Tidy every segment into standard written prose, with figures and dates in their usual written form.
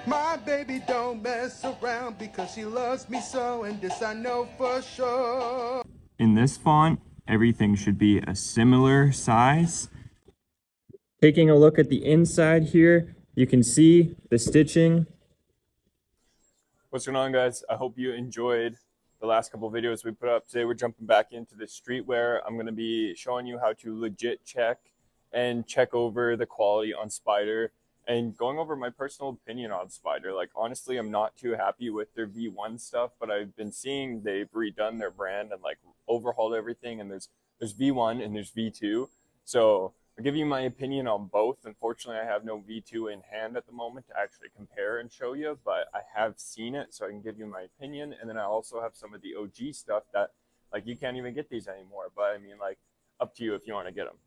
My baby don't mess around because she loves me so, and this I know for sure. In this font, everything should be a similar size. Taking a look at the inside here, you can see the stitching. What's going on, guys? I hope you enjoyed the last couple videos we put up. Today we're jumping back into the streetwear. I'm going to be showing you how to legit check over the quality on Sp5der and going over my personal opinion on Sp5der. Like, honestly, I'm not too happy with their V1 stuff, but I've been seeing they've redone their brand and like overhauled everything, and there's V1 and there's V2. So I'll give you my opinion on both. Unfortunately, I have no V2 in hand at the moment to actually compare and show you, but I have seen it, so I can give you my opinion. And then I also have some of the OG stuff that, like, you can't even get these anymore. But I mean, like, up to you if you want to get them.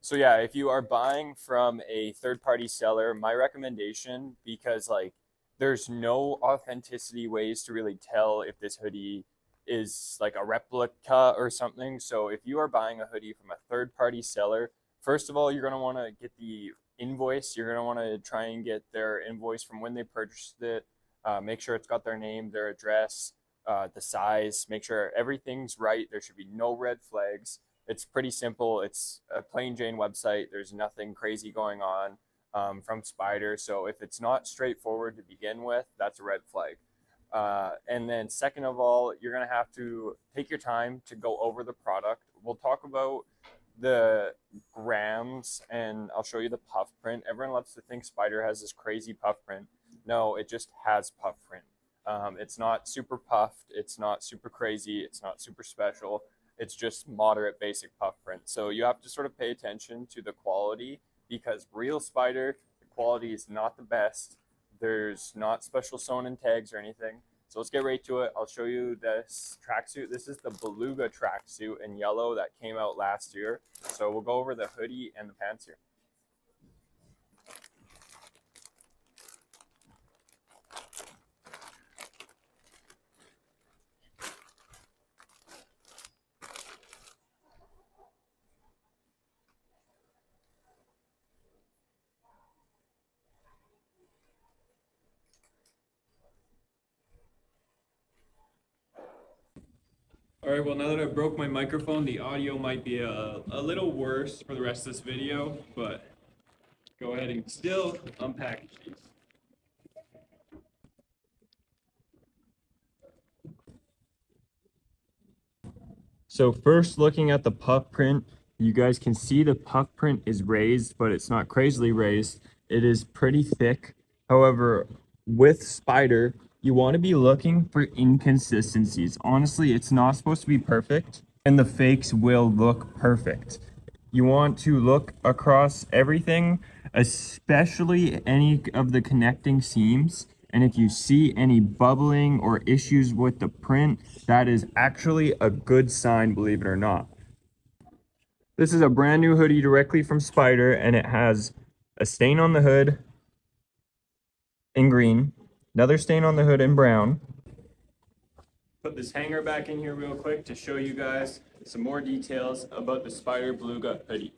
So yeah, if you are buying from a third-party seller, my recommendation, because like there's no authenticity ways to really tell if this hoodie is like a replica or something. So if you are buying a hoodie from a third-party seller, first of all, you're going to want to get the invoice. You're going to want to try and get their invoice from when they purchased it. Make sure it's got their name, their address, the size. Make sure everything's right. There should be no red flags. It's pretty simple. It's a plain Jane website. There's nothing crazy going on from Sp5der. So if it's not straightforward to begin with, that's a red flag. And then second of all, you're going to have to take your time to go over the product. We'll talk about the grams and I'll show you the puff print. Everyone loves to think Sp5der has this crazy puff print. No, it just has puff print. It's not super puffed. It's not super crazy. It's not super special. It's just moderate basic puff print. So you have to sort of pay attention to the quality, because real Sp5der, the quality is not the best. There's not special sewn in tags or anything. So let's get right to it. I'll show you this tracksuit. This is the Beluga tracksuit in yellow that came out last year. So we'll go over the hoodie and the pants here. All right, well, now that I broke my microphone, the audio might be a little worse for the rest of this video, but go ahead and still unpackage these. So first, looking at the puff print, you guys can see the puff print is raised, but it's not crazily raised. It is pretty thick. However, with Sp5der, you want to be looking for inconsistencies. Honestly, it's not supposed to be perfect, and the fakes will look perfect. You want to look across everything, especially any of the connecting seams. And if you see any bubbling or issues with the print, that is actually a good sign, believe it or not. This is a brand new hoodie directly from Sp5der, and it has a stain on the hood in green, another stain on the hood in brown. Put this hanger back in here real quick to show you guys some more details about the Sp5der Beluga hoodie.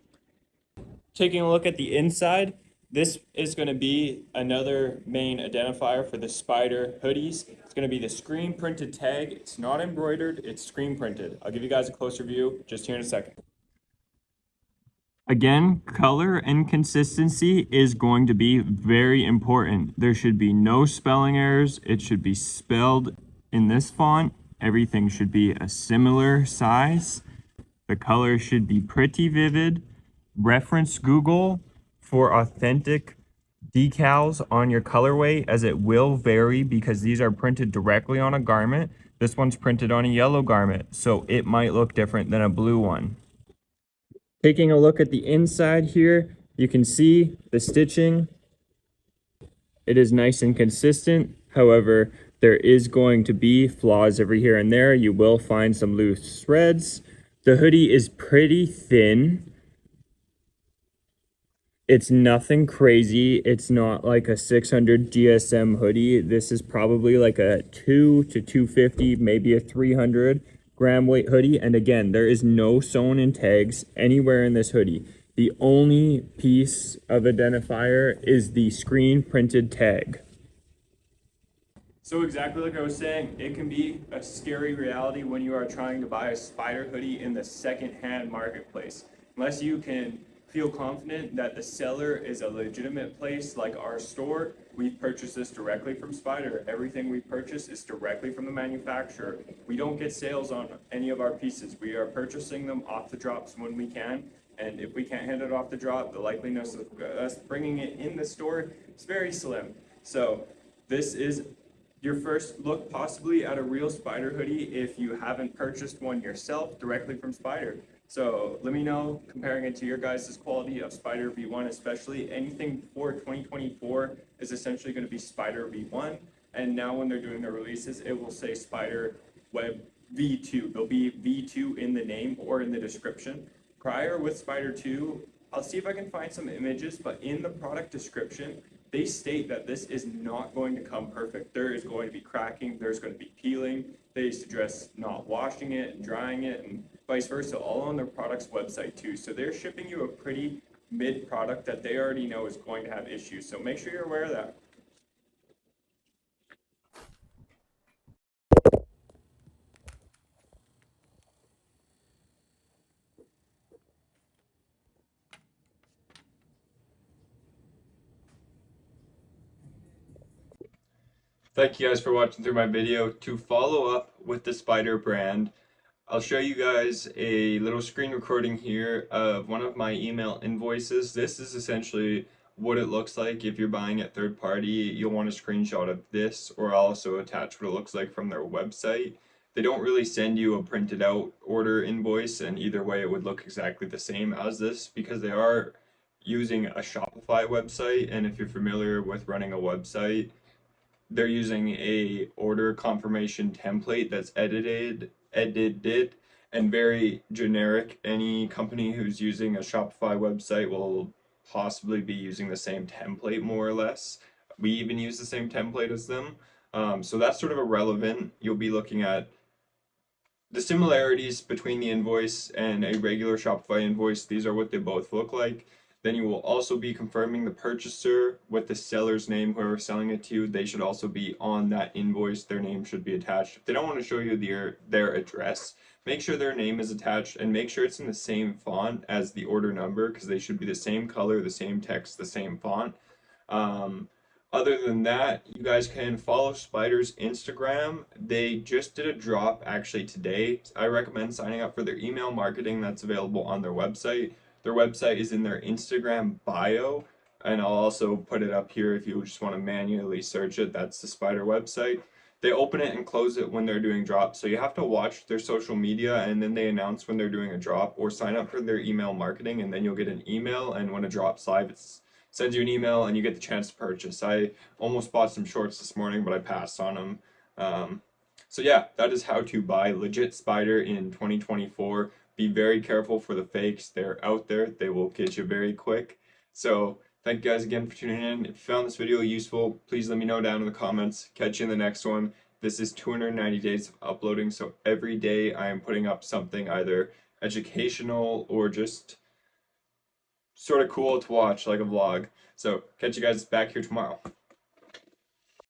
Taking a look at the inside, this is going to be another main identifier for the Sp5der hoodies. It's going to be the screen printed tag. It's not embroidered, it's screen printed. I'll give you guys a closer view just here in a second. Again, color and consistency is going to be very important. There should be no spelling errors. It should be spelled in this font. Everything should be a similar size. The color should be pretty vivid. Reference Google for authentic decals on your colorway, as it will vary because these are printed directly on a garment. This one's printed on a yellow garment, so it might look different than a blue one. Taking a look at the inside here, you can see the stitching. It is nice and consistent. However, there is going to be flaws every here and there. You will find some loose threads. The hoodie is pretty thin. It's nothing crazy. It's not like a 600 GSM hoodie. This is probably like a 2 to 250, maybe a 300 gram weight hoodie. And again, there is no sewn in tags anywhere in this hoodie. The only piece of identifier is the screen printed tag. So exactly like I was saying, it can be a scary reality when you are trying to buy a Spyder hoodie in the secondhand marketplace. Unless you can feel confident that the seller is a legitimate place like our store, we purchase this directly from Spyder. Everything we purchase is directly from the manufacturer. We don't get sales on any of our pieces. We are purchasing them off the drops when we can. And if we can't hand it off the drop, the likeliness of us bringing it in the store is very slim. So this is your first look possibly at a real Spyder hoodie if you haven't purchased one yourself directly from Spyder. So let me know, comparing it to your guys' quality of Spyder V1 especially. Anything before 2024 is essentially going to be Spyder V1. And now when they're doing their releases, it will say Spyder Web V2. There'll be V2 in the name or in the description. Prior with Spyder 2, I'll see if I can find some images, but in the product description, they state that this is not going to come perfect. There is going to be cracking, there's going to be peeling. They suggest not washing it and drying it and vice versa, all on their product's website too. So they're shipping you a pretty mid product that they already know is going to have issues. So make sure you're aware of that. Thank you guys for watching through my video. To follow up with the Spyder brand, I'll show you guys a little screen recording here of one of my email invoices. This is essentially what it looks like if you're buying it third party. You'll want a screenshot of this, or I'll also attach what it looks like from their website. They don't really send you a printed out order invoice, and either way it would look exactly the same as this because they are using a Shopify website, and if you're familiar with running a website, they're using a order confirmation template that's edited and very generic. Any company who's using a Shopify website will possibly be using the same template more or less. We even use the same template as them. So that's sort of irrelevant. You'll be looking at the similarities between the invoice and a regular Shopify invoice. These are what they both look like. Then you will also be confirming the purchaser with the seller's name, whoever's selling it to you. They should also be on that invoice. Their name should be attached. If they don't want to show you their address, make sure their name is attached and make sure it's in the same font as the order number because they should be the same color, the same text, the same font. Other than that, you guys can follow Spyder's Instagram. They just did a drop actually today. I recommend signing up for their email marketing that's available on their website. Their website is in their Instagram bio, and I'll also put it up here if you just want to manually search it. That's the Spyder website. They open it and close it when they're doing drops, so you have to watch their social media and then they announce when they're doing a drop, or sign up for their email marketing and then you'll get an email, and when a drop's live, it sends you an email and you get the chance to purchase. I almost bought some shorts this morning, but I passed on them. So yeah, that is how to buy legit Spyder in 2024. Be very careful for the fakes. They're out there. They will get you very quick. So thank you guys again for tuning in. If you found this video useful, please let me know down in the comments. Catch you in the next one. This is 290 days of uploading, so every day I am putting up something either educational or just sort of cool to watch, like a vlog. So catch you guys back here tomorrow.